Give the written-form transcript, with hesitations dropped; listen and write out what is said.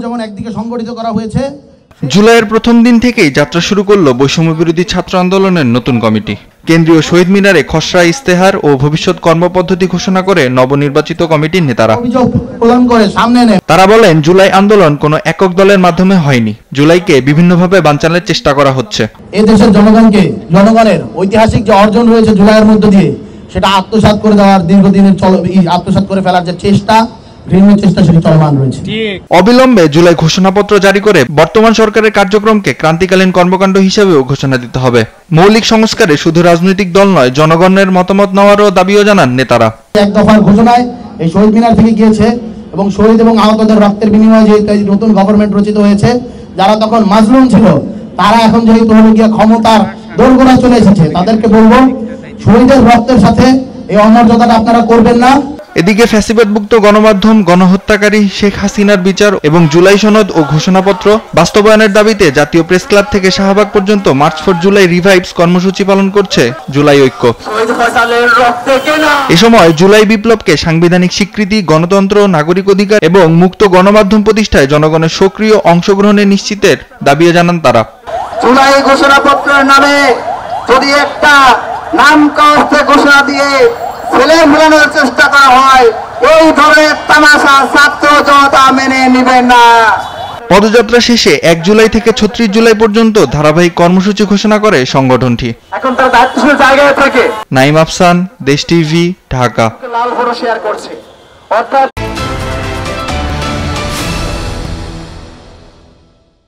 যেমন একদিকে সংগঠিত করা হয়েছে। জুলাইয়ের প্রথম দিন থেকেই যাত্রা শুরু করল বৈষম্য বিরোধী ছাত্র আন্দোলনের নতুন কমিটি। কেন্দ্রীয় শহীদ মিনারে খসড়া ইস্তেহার ও ভবিষ্যৎ কর্মপদ্ধতি ঘোষণা করে নবনির্বাচিত কমিটির নেতারা তারা বলেন, জুলাই আন্দোলন কোনো একক দলের মাধ্যমে হয়নি। জুলাইকে বিভিন্নভাবে বানচালের চেষ্টা করা হচ্ছে। এই দেশের জনগণের ঐতিহাসিক যে অর্জন রয়েছে জুলাইয়ের মধ্য দিয়ে, সেটা আত্মসাৎ করে দেওয়ার দীর্ঘদিনের আত্মসাৎ করে ফেলার যে চেষ্টা, চলমান রয়েছে। অবিলম্বে জুলাই ঘোষণাপত্র জারি করে বর্তমান সরকারের কার্যক্রমকে ক্রান্তিকালীন কর্মকাণ্ড হিসেবেও ঘোষণা দিতে হবে। মৌলিক সংস্কারে শুধু রাজনৈতিক দল নয়, জনগণের মতামত নেওয়ারও দাবিও জানান নেতারা। এক দফার ঘোষণায় এই শহীদ মিনার থেকে গিয়েছে এবং শহীদ এবং আহতদের রক্তের বিনিময়ে যে নতুন গভর্নমেন্ট রচিত হয়েছে, যারা তখন মাজলুম ছিল তারা এখন যেহেতু হলো গিয়ে ক্ষমতার দোরগোড়ায় চলে এসেছে, তাদেরকে বলবো শহীদের রক্তের সাথে এই অমর্যাদাটা আপনারা করবেন না। এদিকে ফ্যাসিবাদমুক্ত গণমাধ্যম, গণহত্যাকারী শেখ হাসিনার বিচার এবং জুলাই সনদ ও ঘোষণাপত্র বাস্তবায়নের দাবিতে জাতীয় প্রেস ক্লাব থেকে শাহবাগ পর্যন্ত মার্চ ফর জুলাই রিভাইভস কর্মসূচি পালন করছে জুলাই ঐক্য। এ সময় জুলাই বিপ্লবকে সাংবিধানিক স্বীকৃতি, গণতন্ত্র, নাগরিক অধিকার এবং মুক্ত গণমাধ্যম প্রতিষ্ঠায় জনগণের সক্রিয় অংশগ্রহণের নিশ্চিতের দাবিও জানান তারা। জুলাই ঘোষণাপত্রের নামে যদি একটা নামকাওয়াস্তে ঘোষণা দিয়ে ছেলে মেলানোর চেষ্টা করা হয়, এই ধরনের তামাশা ছাত্র জনতা মেনে নেবেন না। পদযাত্রা শেষে 1 জুলাই থেকে 36 জুলাই পর্যন্ত ধারাবাহিক কর্মসূচি ঘোষণা করে সংগঠনটি। এখন তার দায়িত্বশীল জায়গায় থেকে নাইম আফসান, দেশ টিভি, ঢাকা। লাল ফটো শেয়ার করছে, অর্থাৎ